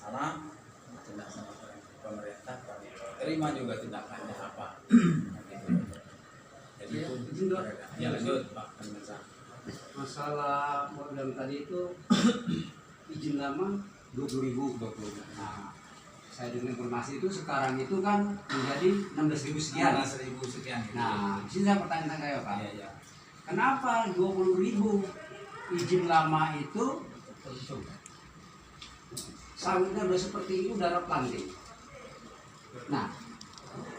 salah, tindak sama pemerintah, kami terima juga tindakannya apa. Gitu. Jadi itu ya lanjut Pak Pemirsa. Masalah modal tadi itu izin lama 20.000. Nah, saya dengar informasi itu sekarang itu kan menjadi 16.000 sekian. 16.000 sekian. Gitu. Nah, di sini saya pertanyaan saya Pak. Iya, iya. Kenapa 20.000 izin lama itu sawitnya udah seperti ini, udah planting. Nah,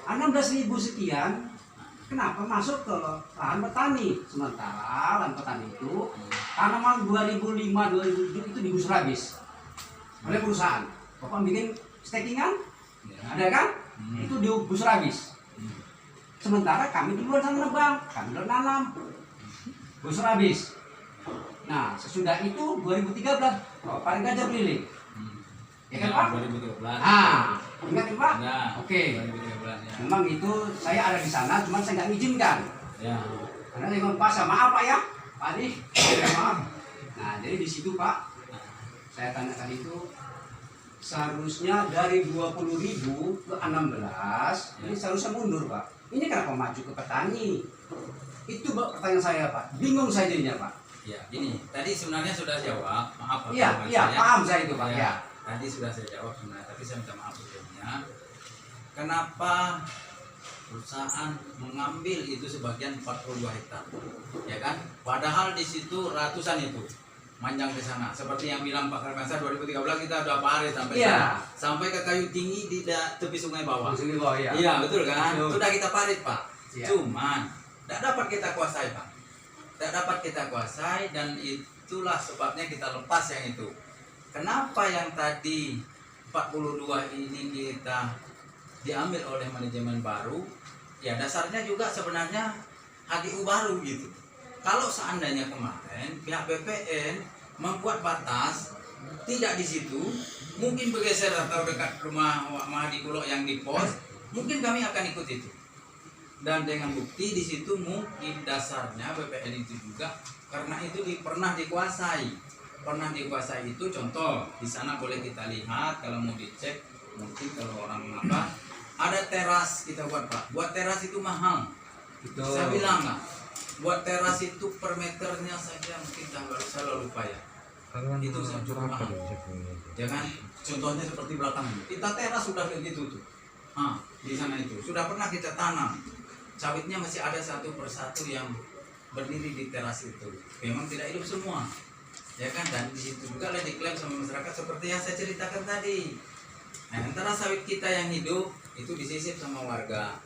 16.000 sekian kenapa masuk ke lahan petani? Sementara lahan petani itu tanaman 2005, 2007 itu digusur habis oleh perusahaan. Bapak bikin stakingan, ada kan? Itu digusur habis. Sementara kami di luar sana nebang, kami luar nanam, gusur habis. Nah, sesudah itu 2013 Pak Ganjar keliling. Ya kan Pak? 2013. Ah, ingat ya Pak? Ya, Oke. 2013 ya. Memang itu saya ada di sana, cuma saya nggak izinkan. Ya. Karena saya bilang, Pak, sama apa ya? Pak Adi, maaf. Nah, jadi di situ Pak, saya tanyakan itu seharusnya dari 20.000 ke 16, ini seharusnya mundur Pak. Ini kenapa maju ke petani? Itu Pak, pertanyaan saya Pak. Bingung saya jadinya Pak. Ya, gini, tadi sebenarnya sudah jawab, maaf Pak. Iya, iya, paham saya itu Pak. Ya, Ya. tadi sudah saya jawab sebenarnya, tapi saya minta maaf sebelumnya. Kenapa perusahaan mengambil itu sebagian 42 hektar, ya kan? Padahal di situ ratusan itu manjang ke sana. Seperti yang bilang Pak Karmansa 2013 kita udah parit sampai sana, sampai ke kayu tinggi di tepi sungai bawah. Sungai bawah ya. Iya betul kan? Betul. Sudah kita parit Pak. Ya. Cuman tidak dapat kita kuasai Pak. Tidak dapat kita kuasai dan itulah sebabnya kita lepas yang itu. Kenapa yang tadi 42 ini kita diambil oleh manajemen baru? Ya dasarnya juga sebenarnya HGU baru gitu. Kalau seandainya kemarin pihak BPN membuat batas tidak di situ, mungkin bergeser atau dekat rumah Mahdi Kulo yang di pos, mungkin kami akan ikut itu. Dan dengan bukti di situ mungkin dasarnya BPN itu juga karena itu pernah dikuasai itu contoh di sana boleh kita lihat kalau mau dicek mungkin kalau orang apa ada teras kita buat Pak, buat teras itu mahal. Betul. Saya bilang lah buat teras itu per meternya saja mungkin saya lupa ya. Itu cukup mahal. Ya kan? Contohnya seperti belakang kita teras sudah kayak gitu tuh. Di sana itu sudah pernah kita tanam. Sawitnya masih ada satu persatu yang berdiri di teras itu. Memang tidak hidup semua, ya kan? Dan di situ juga lah diklaim sama masyarakat seperti yang saya ceritakan tadi. Nah, antara sawit kita yang hidup itu disisip sama warga.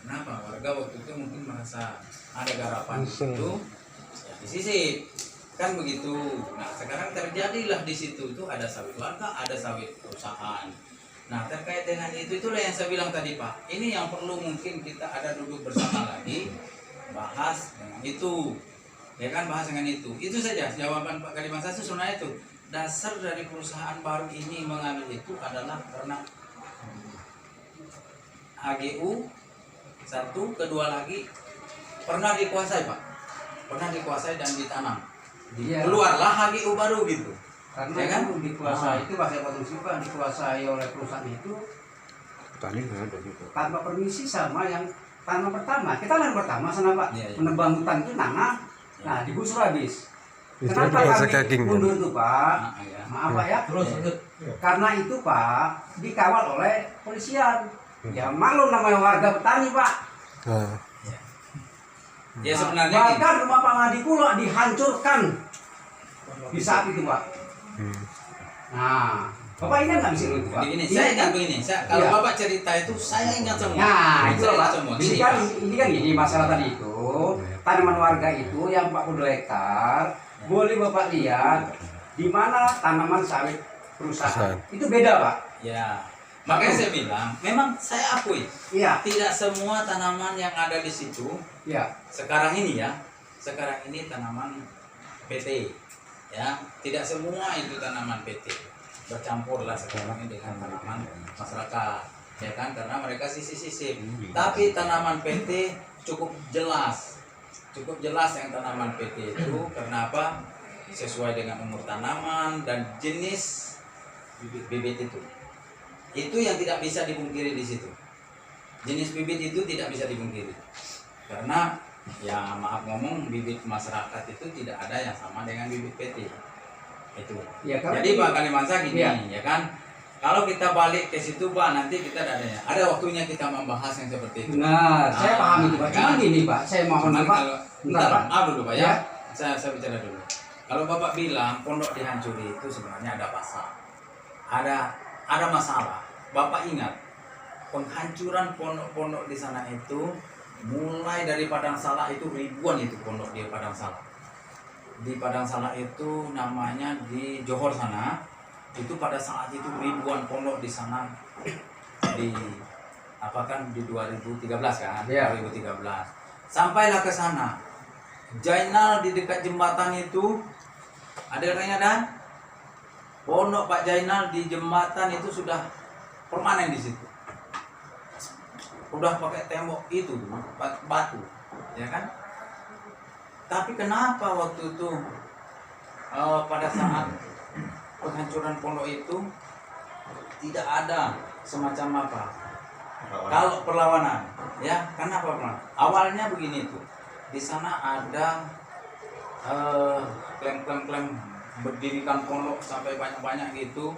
Kenapa? Warga waktu itu mungkin merasa ada garapan itu, ya disisip, kan begitu. Nah, sekarang terjadilah di situ itu ada sawit warga, ada sawit perusahaan. Nah terkait dengan itulah yang saya bilang tadi Pak, ini yang perlu mungkin kita ada duduk bersama lagi, bahas dengan itu, ya kan, bahas dengan itu saja jawaban Pak Kalimantan sebenarnya itu. Dasar dari perusahaan baru ini mengambil itu adalah karena HGU satu, kedua lagi pernah dikuasai Pak, pernah dikuasai dan ditanam, keluarlah HGU baru gitu. Karena ya kan? Dikuasai itu bahasa produksi Pak, dikuasai oleh perusahaan itu petani nggak ada gitu tanpa permisi sama yang tanam pertama. Kita lahan pertama sana Pak, menebang hutan itu nanam, nah digusur habis. Kenapa kami mundur itu Pak? Maaf Pak ya. Terus karena itu Pak dikawal oleh polisian. Ya malu namanya warga petani Pak. Ya sebenarnya bahkan rumah Pak Mahdi Kulo dihancurkan di saat itu Pak. Nah, Bapak ingat nggak misi itu Pak? Begini, saya ingat begini. Kalau Bapak cerita itu, saya ingat semua. Nah, itu saya Pak. Semua. Ini kan gini masalah tadi itu tanaman warga itu yang 42 hektar. Boleh Bapak lihat di mana tanaman sawit perusahaan. Itu beda Pak. Ya, makanya saya bilang, memang saya akui. Iya. Tidak semua tanaman yang ada di situ. Iya. Sekarang ini tanaman PT. Ya, tidak semua itu tanaman PT, bercampurlah sekarang ini dengan tanaman masyarakat, ya kan, karena mereka sisip-sisip. Tapi tanaman PT cukup jelas yang tanaman PT itu. Kenapa? Sesuai dengan umur tanaman dan jenis bibit itu yang tidak bisa dipungkiri di situ. Jenis bibit itu tidak bisa dipungkiri karena ya maaf ngomong bibit masyarakat itu tidak ada yang sama dengan bibit PT itu. Ya, karena Jadi Pak Kalimansa gini ya. ya kan, kalau kita balik ke situ Pak, nanti kita ada waktunya kita membahas yang seperti itu. Benar, saya paham itu Pak. Cuma kan? gini Pak, saya mohon Cuman Pak. kalau bentar dulu Pak ya. Saya bicara dulu. Kalau Bapak bilang pondok dihancuri itu sebenarnya ada pasal. Ada masalah. Bapak ingat penghancuran pondok-pondok di sana itu mulai dari Padang Salak itu ribuan itu pondok di Padang Salak. Di Padang Salak itu namanya di Johor sana itu pada saat itu ribuan pondok di sana di di 2013 kan? Ya. 2013. Sampailah ke sana. Jainal di dekat jembatan itu ada katanya dan pondok Pak Jainal di jembatan itu sudah permanen di situ. Udah pakai tembok itu batu, ya kan? Tapi kenapa waktu itu pada saat penghancuran pondok itu tidak ada semacam apa? Kalau perlawanan, ya kenapa perlawanan? Awalnya begini tuh, di sana ada klaim berdirikan pondok sampai banyak-banyak gitu.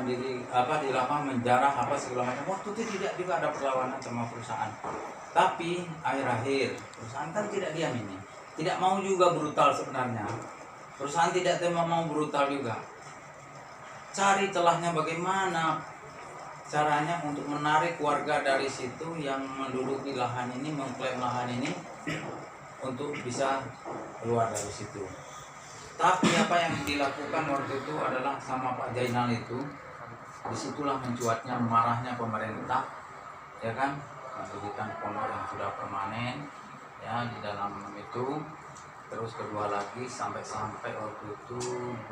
Di lapang menjarah apa segala macam. Waktu itu tidak juga ada perlawanan sama perusahaan. Tapi akhir-akhir perusahaan kan tidak diam ini, tidak mau juga brutal sebenarnya. Perusahaan tidak mau brutal juga. Cari celahnya bagaimana caranya untuk menarik warga dari situ yang menduduki lahan ini, mengklaim lahan ini untuk bisa keluar dari situ. Tapi apa yang dilakukan waktu itu adalah sama Pak Jainal itu, disitulah mencuatnya marahnya pemerintah, ya kan, mendirikan pondok yang sudah permanen, ya di dalam itu. Terus kedua lagi sampai waktu itu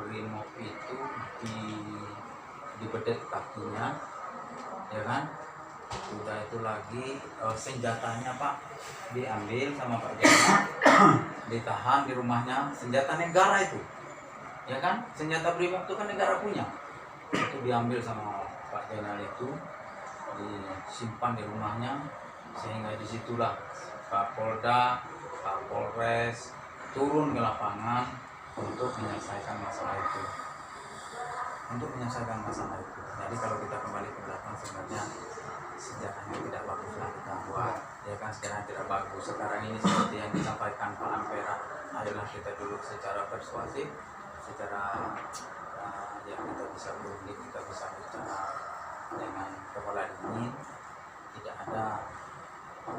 Brimob itu dibedet kakinya, ya kan. Sudah itu lagi senjatanya Pak diambil sama Pak Jainal, ditahan di rumahnya. Senjata negara itu, ya kan, senjata Brimob itu kan negara punya, itu diambil sama Pak Jainal itu, disimpan di rumahnya. Sehingga disitulah Pak Polda, Pak Polres turun ke lapangan untuk menyelesaikan masalah itu. Jadi kalau kita kembali ke belakang sebenarnya sejarahnya tidak baguslah kita buat, ya kan, sekarang tidak bagus. Sekarang ini seperti yang disampaikan Pak Ampera, adalah kita duduk secara persuasif, secara ya kita bisa berunding, kita bisa bicara dengan kepala dingin, tidak ada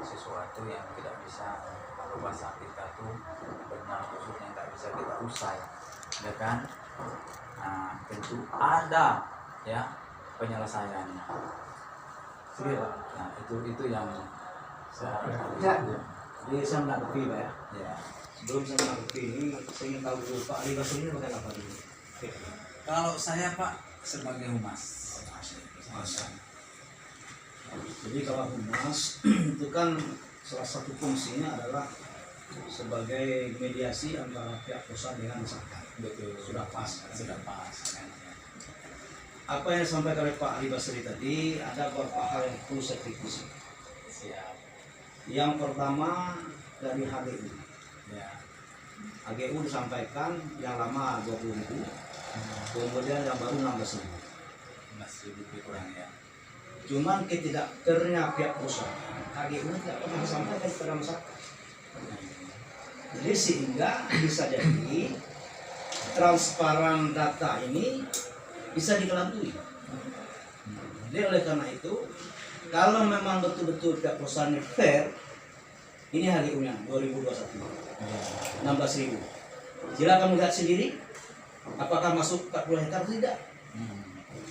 sesuatu yang tidak bisa, kalau bahasa kita tuh benar khusus yang tak bisa kita usai, ya kan. Nah, tentu ada ya penyelesaiannya. Nah, itu yang saya harapkan. Ya. Jadi saya menanggapi Pak ya. Ya. Sebelum saya menanggapi ini, saya ingin tahu dulu Pak Ali Basri ini pakai apa dulu? Kalau saya Pak sebagai humas. Jadi kalau humas itu kan salah satu fungsinya adalah sebagai mediasi antara pihak perusahaan dengan masyarakat. Betul. Sudah pas. Apa yang disampaikan oleh Pak Ali Basri tadi, ada beberapa hal yang perlu saya kritisi. Siap. Yang pertama dari HGU. Ya. HGU disampaikan yang lama 20.000, kemudian yang baru 16.000. Masih lebih kurang ya. Cuman ketidakkernya pihak perusahaan, HGU tidak pernah disampaikan kepada masyarakat. Jadi sehingga bisa jadi transparan data ini bisa dikelabui. Jadi oleh karena itu, kalau memang betul-betul pihak perusahaan ini fair, ini HGU-nya 2021 16.000. Silakan melihat sendiri apakah masuk 40 hektar atau tidak.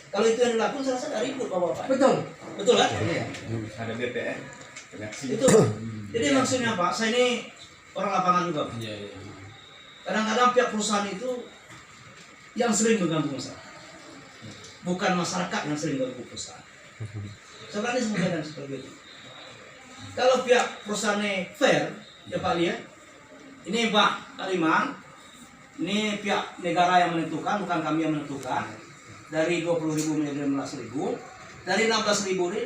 Kalau itu yang dilakukan, saya rasa tidak ribut Bapak-Bapak. Betul. Betul kan? Iya. Ada BPN. Itu. Jadi maksudnya Pak, saya ini orang lapangan juga. Iya. Kadang-kadang pihak perusahaan itu yang sering mengganggu masyarakat, bukan masyarakat yang sering mengganggu perusahaan. Sebenarnya semuanya seperti itu. Kalau pihak perusahaannya fair, ya Pak lihat, ini Pak Kaliman, ini pihak negara yang menentukan, bukan kami yang menentukan. dari 20.000 menjadi 16.000. Dari 16.000 ini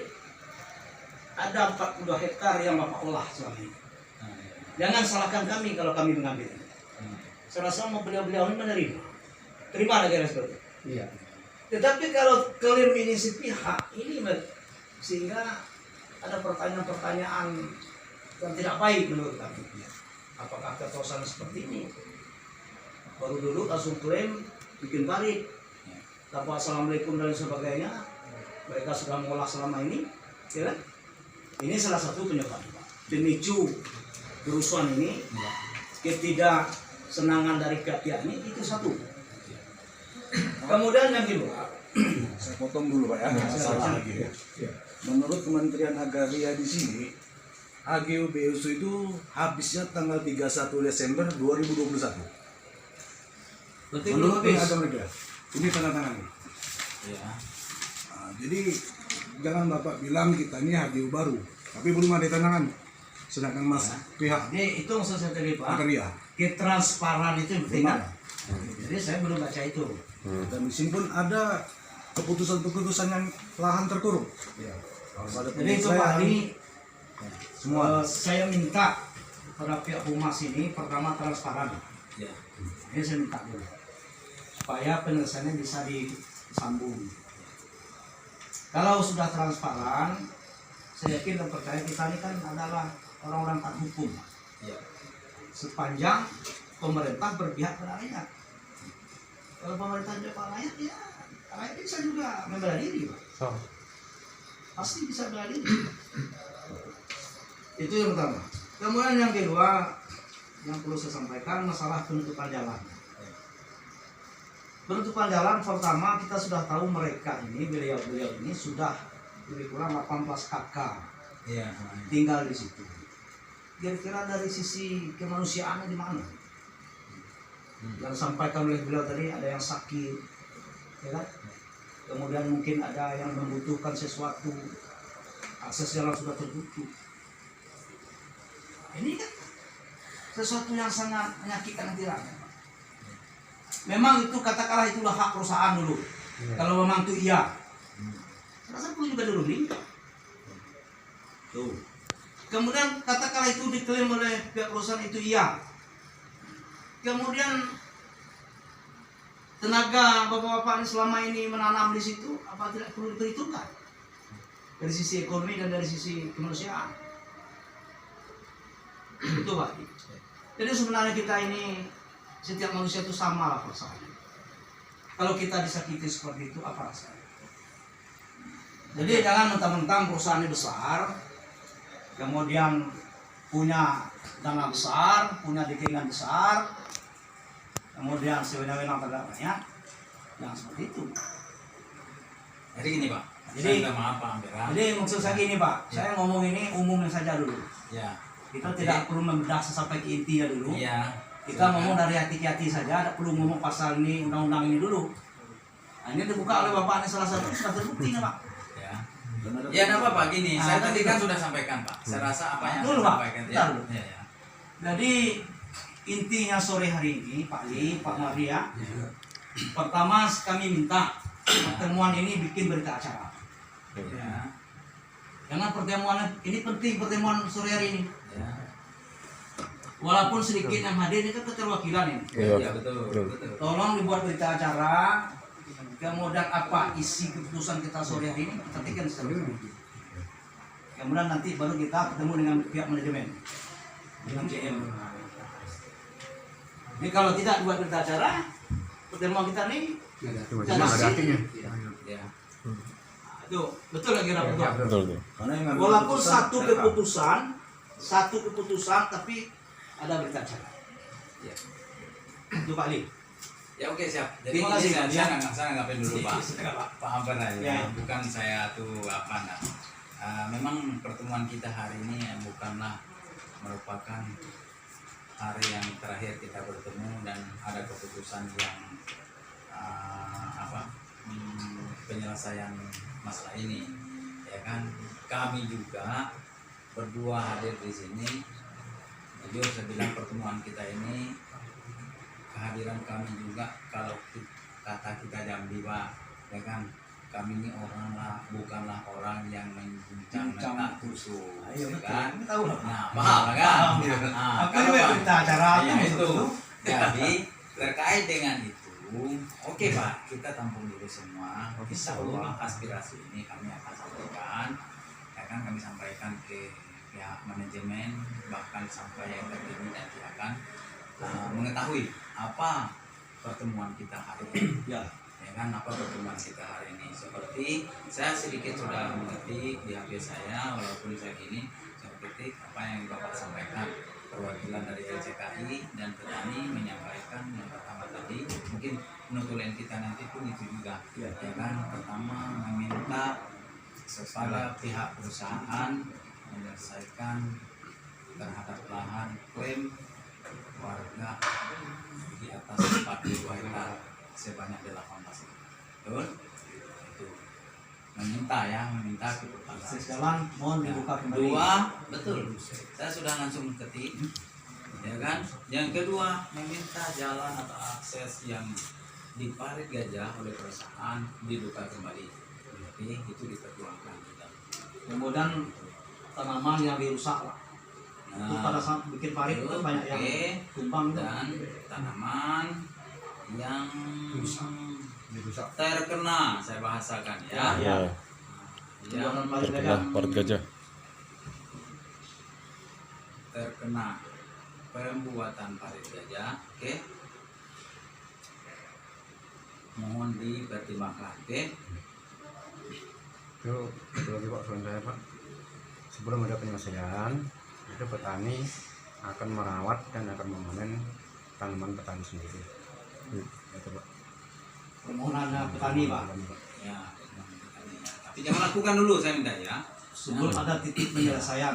ada 42 hektar yang Bapak olah selama ini. Jangan salahkan kami kalau kami mengambil. Saya rasa mau beliau-beliau ini menerima. Terima negara seperti itu. Iya. Tetapi kalau klaim ini sepihak ini sehingga ada pertanyaan-pertanyaan yang tidak baik menurut kami. Apakah ketosaan seperti ini? Baru dulu langsung klaim bikin parit, tanpa assalamualaikum dan sebagainya. Mereka sudah mengolah selama ini, ya kan? Ini salah satu penyebab, pemicu kerusuhan ini, ketidaksenangan dari pihak-pihak ini itu satu. Kemudian yang kedua, Saya potong dulu Pak ya, masalah lagi ya. Menurut Kementerian Agraria di sini, HGU BUSU itu habisnya tanggal 31 Desember 2021. Berarti Menurut belum habis. ada mereka, ini tanda tangannya. Ya. Nah, jadi jangan Bapak bilang kita ini HGU baru, tapi belum ada tandangan. Sedangkan Mas pihak jadi itu maksud saya tadi Pak, Agraria ketransparan itu yang penting kan? Jadi saya belum baca itu. dan di sini pun ada keputusan-keputusan yang lahan terkorup. Harus ada Jadi itu Pak, penyelesaian. ini Semua. saya minta pada pihak humas ini pertama transparan. Ya. Ini saya minta dulu supaya penyelesaiannya bisa disambung. Kalau sudah transparan, saya yakin dan percaya kita ini kan adalah orang-orang taat hukum. Ya. Sepanjang pemerintah berpihak pada rakyat. Kalau pemerintah juga pada rakyat, ya rakyat bisa juga membela diri, Pak. Pasti bisa bela diri. Itu yang pertama. Kemudian yang kedua, yang perlu saya sampaikan masalah penutupan jalan. Penutupan jalan pertama kita sudah tahu mereka ini, beliau-beliau ini sudah lebih kurang 18 kakak Iya. tinggal di situ. Kira-kira dari sisi kemanusiaannya di mana? Yang disampaikan oleh beliau tadi ada yang sakit, ya kan? Kemudian mungkin ada yang membutuhkan sesuatu, akses jalan sudah tertutup. Ini kan sesuatu yang sangat menyakitkan hati rakyat. Memang itu katakanlah itulah hak perusahaan dulu. Kalau memang itu iya, rasa perlu juga dulu nih. Tuh. Kemudian katakanlah itu diklaim oleh pihak perusahaan itu iya. Kemudian tenaga bapak-bapak ini selama ini menanam di situ apa tidak perlu diperhitungkan dari sisi ekonomi dan dari sisi kemanusiaan. Itu Pak. Jadi sebenarnya kita ini setiap manusia itu sama lah perasaannya. Kalau kita disakiti seperti itu apa rasanya? Jadi jangan mentang-mentang perusahaannya besar, kemudian punya dana besar, punya dekingan besar, kemudian sewenang-wenang terhadap rakyat, yang seperti itu. Jadi gini Pak. Jadi- Saya minta maaf Pak Ampera. Jadi maksud saya gini Pak, saya ngomong ini umumnya saja dulu. Ya. Kita tidak perlu membedah sampai ke intinya dulu. Iya. Kita ngomong dari hati ke hati saja, tidak perlu ngomong pasal ini, undang-undang ini dulu. Nah, ini dibuka oleh Bapak ini salah satu sudah terbukti nih Pak. Ya. Dan ada Ya, enggak apa-apa gini. Ah, Saya kan tadi gitu. kan sudah sampaikan Pak. Saya rasa apa yang Dulu, saya Pak. sampaikan. Bentar dulu. Ya, ya. Jadi intinya sore hari ini Pak Li, Pak Maria, pertama kami minta pertemuan ini bikin berita acara. Ya. Karena pertemuan ini penting, pertemuan sore hari ini. Ya. Walaupun sedikit yang hadir ini kan keterwakilan ini. Ya, betul. Betul. Tolong dibuat berita acara. Kemudian apa isi keputusan kita sore hari ini kita ketikkan secara utuh. Kemudian nanti baru kita ketemu dengan pihak manajemen, dengan CM. Jadi kalau tidak buat berita acara, pertemuan kita ini tidak ada artinya. Ya. Itu betul lagi rapat. karena yang ngambil Walaupun keputusan satu keputusan tapi ada berita acara. Ya. Itu Pak Li. Ya oke siap. Jadi Terima ini kasih, Pak. saya nanggapin dulu Pak. Pak. Pak Ampera ya. Ya. Bukan saya tuh apa nah. Memang pertemuan kita hari ini bukanlah merupakan hari yang terakhir kita bertemu dan ada keputusan yang penyelesaian masalah ini, ya kan? Kami juga berdua hadir di sini. Jujur saya bilang pertemuan kita ini kehadiran kami juga kalau kata kita Jambi Pak ya kan, kami ini bukanlah orang yang mengguncang letak khusus, Ayo, ya kan? tahu lah. Nah, paham kan? Nah, Apa kalau juga Pak, berita acara ya apa itu. Jadi terkait dengan itu, oke Pak, kita tampung dulu semua. Insya Allah aspirasi ini kami akan sampaikan, ya kan, kami sampaikan ke pihak manajemen, bahkan sampai yang tertinggi, nanti akan mengetahui apa pertemuan kita hari ini. Ya. Ya kan, apa pertemuan kita hari ini. Seperti saya sedikit sudah mengetik di HP saya, walaupun saya gini, saya ketik apa yang Bapak sampaikan. Perwakilan dari LCKI dan petani menyampaikan yang pertama tadi, mungkin penutulan kita nanti pun itu juga, ya kan. Pertama meminta kepada pihak perusahaan menyelesaikan terhadap lahan klaim warga di atas 42 hektar sebanyak 18 hektar. Betul? Itu meminta kepada Akses jalan mohon dibuka kembali. Dua, betul. Saya sudah langsung ketik, ya kan. Yang kedua, meminta jalan atau akses yang di Parit Gajah oleh perusahaan dibuka kembali. Jadi itu diperjuangkan juga. Kemudian tanaman yang dirusak lah. Itu pada saat bikin parit itu banyak yang tumbang itu. Dan tanaman yang terkena, saya bahasakan ya. Ya, Yang Parit terkena gajah. parit gajah. terkena pembuatan parit gajah, oke. Mohon dipertimbangkan, oke. Itu satu lagi Pak, selain saya Pak, sebelum ada penyelesaian itu petani akan merawat dan akan memanen tanaman petani sendiri. Itu Pak. Permohonan petani Pak. Ya, tapi jangan lakukan dulu, saya minta ya. Sebelum ada titik penyelesaian.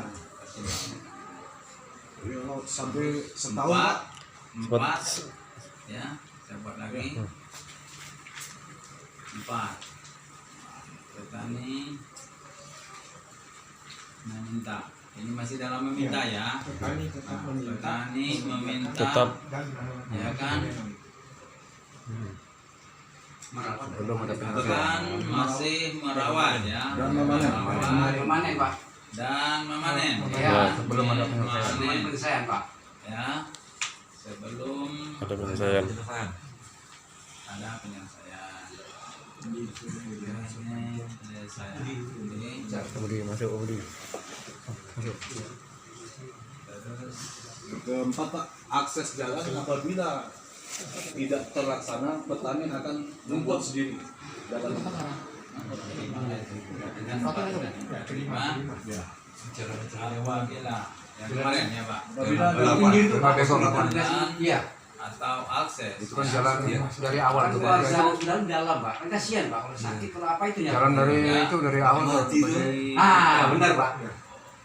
Kalau sampai setahun Pak. Empat, ya, saya buat lagi. 4. Petani meminta. Ini masih dalam meminta ya. Petani meminta. Tetap. Ya kan. Belum ada Kan penyelesaian. masih merawat ya. Dan memanen. Merawat Memanen Pak. dan memanen. Ya, sebelum ada penyelesaian. Sebelum penyelesaian Pak. Ya. Sebelum Ada penyelesaian. ada penyelesaian. Penyelesaian. Ini Kemudian masuk kemudian. terus Keempat Pak, akses jalan apabila tidak terlaksana, petani akan membuat sendiri jalan. dengan Bapak sudah terima. Apabila yang kemarin ya Pak. Apabila Tinggi itu Pak. Jalan Iya. atau akses. Itu kan jalan dari awal Kan tuh. kalau jalan sudah dalam Pak. Kan kasihan Pak kalau sakit kalau apa itu ya. Jalan dari itu dari awal Pak. Ah, benar Pak.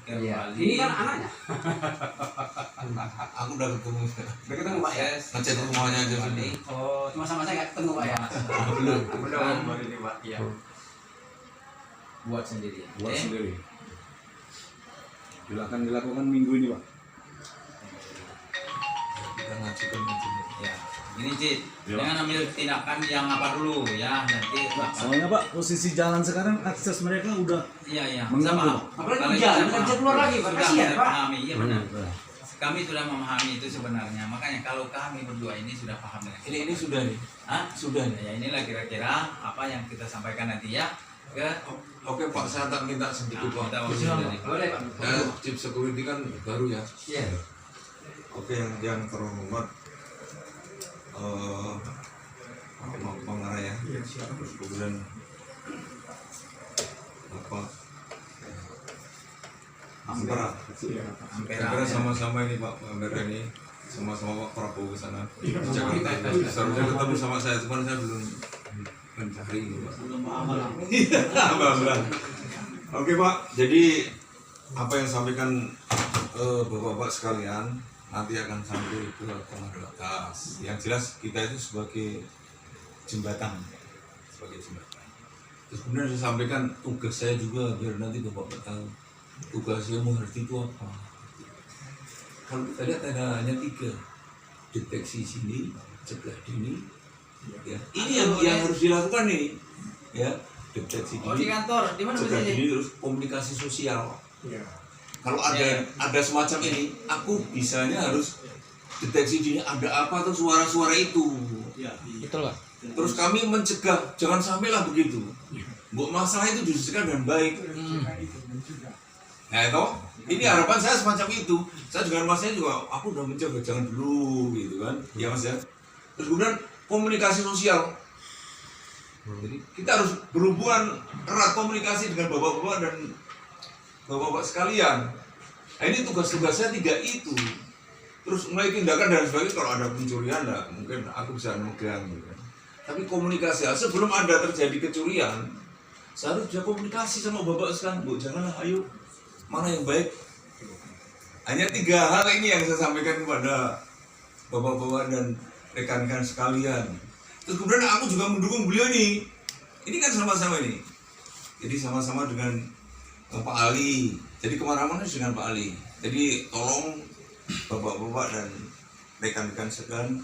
Kembali. Iya. Ini kan anaknya. Aku udah ketemu. Udah ketemu Pak ya. Akses. Ngecek rumahnya aja Kembali. sini. Oh, cuma sama saya nggak ketemu Pak ya. Belum. Belum baru ini Pak. Iya. Buat sendiri. Buat Oke? sendiri. Bila akan dilakukan minggu ini Pak. Kita ngajukan aja. Ya. Ini Cid, Ya. jangan ambil tindakan yang apa dulu ya, nanti Soalnya Pak, posisi jalan sekarang akses mereka udah iya Mengganggu. sama. Apalagi Kalau hujan, kita nggak bisa keluar lagi, Pak. sudah Kasihan, Pak. memahami, iya benar. Kami sudah memahami itu sebenarnya, makanya kalau kami berdua ini sudah paham dengan Ini sudah nih. Hah? Sudah nih. Ya inilah kira-kira apa yang kita sampaikan nanti ya ke Oke Pak, saya tak minta sedikit Pak. kita waktu dari Pak. Boleh Pak. Chief security kan baru ya. Iya. Oke, yang terhormat pengarah ya. Kemudian apa? Ampera. Ampera sama-sama ini Pak, Ampera ini sama-sama Pak Prabowo ke sana di Jakarta. Seharusnya ketemu sama saya, cuman saya belum mencari ini Pak. Belum amal. Alhamdulillah. Oke Pak, jadi apa yang sampaikan bapak-bapak sekalian nanti akan sampai ke pengadil atas. Yang jelas kita itu sebagai jembatan, Terus kemudian saya sampaikan tugas saya juga biar nanti bapak tahu tugas saya mengerti itu apa. Kalau kita lihat ada hanya 3, deteksi sini, cegah dini. Ya. Ini yang harus dilakukan nih. ya, deteksi Oh, di dini, kantor, di mana cegah posisi? dini, terus komunikasi sosial. Iya. Kalau ada semacam ini, aku bisanya harus deteksi dini ada apa tuh suara-suara itu. Itulah. Terus kami mencegah, jangan sampailah begitu. Bu, masalah itu diselesaikan dengan baik. Nah itu, ini harapan saya semacam itu. Saya juga masanya juga, aku udah mencoba jangan dulu gitu kan, ya mas ya. Terus kemudian komunikasi sosial. Jadi kita harus berhubungan erat komunikasi dengan bapak-bapak dan bapak-bapak sekalian. Nah ini tugas-tugasnya 3 itu. Terus mulai tindakan dan sebagainya kalau ada pencurian, nah, mungkin aku bisa megang gitu kan. Tapi komunikasi, sebelum ada terjadi kecurian, saya harus juga komunikasi sama bapak sekalian. Bu, janganlah, ayo, mana yang baik. Hanya 3 hal ini yang saya sampaikan kepada bapak-bapak dan rekan-rekan sekalian. Terus kemudian aku juga mendukung beliau nih. Ini kan sama-sama ini. Jadi sama-sama dengan Pak Ali. Jadi kemana-mana dengan Pak Ali. Jadi tolong bapak-bapak dan rekan-rekan sekalian,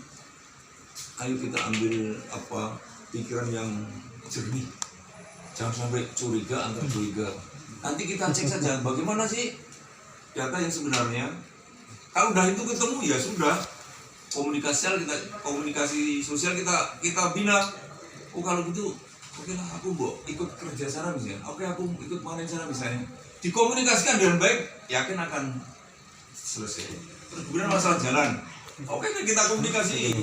ayo kita ambil pikiran yang jernih. Jangan sampai curiga antar curiga. Nanti kita cek saja bagaimana sih data yang sebenarnya. Kalau udah itu ketemu ya sudah. Komunikasi sosial kita bina. Oh kalau gitu, oke lah aku ikut kerja sana misalnya. Oke aku ikut panen sana misalnya. Dikomunikasikan dengan baik, yakin akan selesai. Terus kemudian masalah jalan. Oke kita komunikasi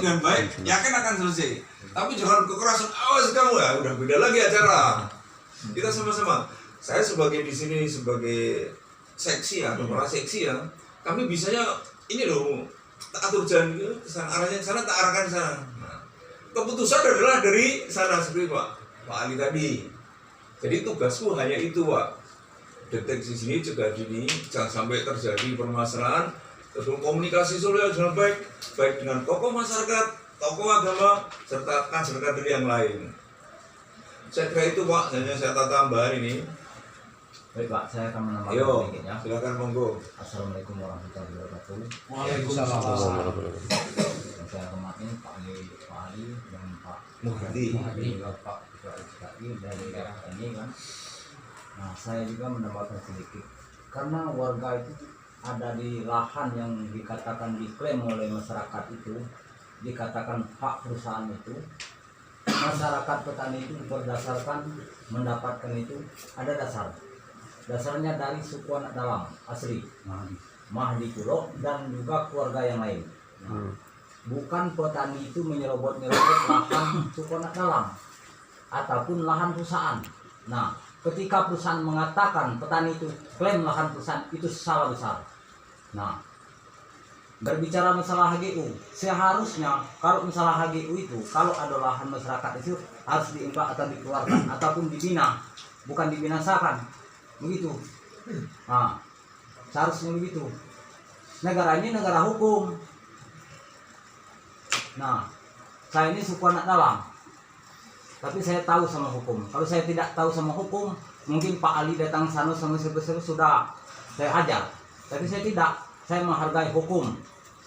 dengan baik, yakin akan selesai. Tapi jangan kekerasan. Awas kamu ya, udah beda lagi acara. Kita sama-sama. Saya sebagai di sini sebagai seksi ya, kepala seksi ya. Kami bisanya ini loh. Tak atur jalan ke sana, arahnya ke sana, tak arahkan ke sana. Nah, keputusan adalah dari sana seperti Pak Ali tadi. Jadi tugasku hanya itu Pak. Deteksi sini, cegah dini, jangan sampai terjadi permasalahan. Terus komunikasi sosial dengan baik dengan tokoh masyarakat, tokoh agama, serta kader-kader yang lain. Saya kira itu Pak, hanya saya tambahan ini. Baik Pak, saya akan menambahkan Ayo, sedikit ya. silakan monggo. Assalamualaikum warahmatullahi wabarakatuh. Waalaikumsalam. Yang saya hormati Pak Ali dan Pak Muhadi. juga Pak Ketua RSKI dari daerah ini kan. Nah, saya juga menambahkan sedikit karena warga itu ada di lahan yang dikatakan diklaim oleh masyarakat itu, dikatakan hak perusahaan itu. Masyarakat petani itu berdasarkan mendapatkan itu ada dasarnya dari suku anak dalam asli Mahdi Kulo dan juga keluarga yang lain. Bukan petani itu menyerobot lahan suku anak dalam ataupun lahan perusahaan. Nah, ketika perusahaan mengatakan petani itu klaim lahan perusahaan, itu salah besar. Nah, berbicara masalah HGU, seharusnya kalau masalah HGU itu kalau ada lahan masyarakat itu harus diimbak atau dikeluarkan ataupun dibina, bukan dibinasakan. Begitu. Nah, seharusnya begitu. Negara ini negara hukum. Nah, saya ini suku anak dalam, tapi saya tahu sama hukum. Kalau saya tidak tahu sama hukum, mungkin Pak Ali datang sana sama sebesar sudah saya ajar. Tapi saya tidak. Saya menghargai hukum.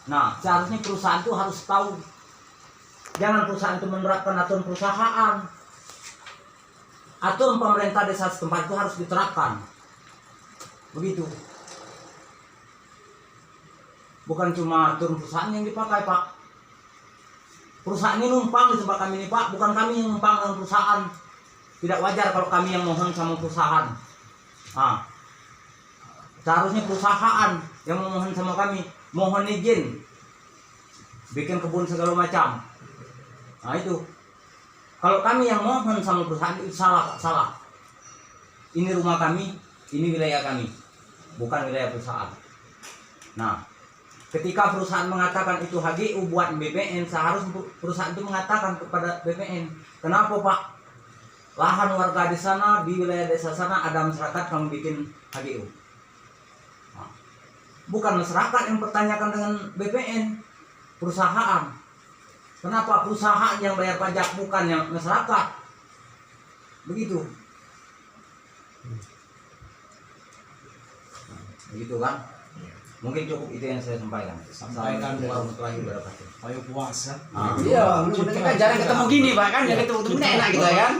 Nah, seharusnya perusahaan itu harus tahu. Jangan perusahaan itu menerapkan aturan perusahaan. Aturan pemerintah desa setempat itu harus diterapkan. Begitu. Bukan cuma aturan perusahaan yang dipakai, Pak. Perusahaan ini numpang di tempat kami ini, Pak. Bukan kami yang numpang dengan perusahaan. Tidak wajar kalau kami yang mohon sama perusahaan. Nah, seharusnya perusahaan yang memohon sama kami, mohon izin bikin kebun segala macam. Nah itu. Kalau kami yang mohon sama perusahaan itu salah, Pak, salah. Ini rumah kami, ini wilayah kami, bukan wilayah perusahaan. Nah, ketika perusahaan mengatakan itu HGU buat BPN, seharusnya perusahaan itu mengatakan kepada BPN, kenapa Pak? Lahan warga di sana, di wilayah desa sana ada masyarakat kamu bikin HGU. Nah, bukan masyarakat yang bertanyakan dengan BPN, perusahaan. Kenapa perusahaan yang bayar pajak bukan yang masyarakat? Begitu. Begitu kan? Mungkin cukup itu yang saya sampaikan. Sampaikan warahmatullahi wabarakatuh. Ayo puasa. Ah. Iya, kita jarang ketemu gini Pak kan, jarang ketemu enak gitu ya kan.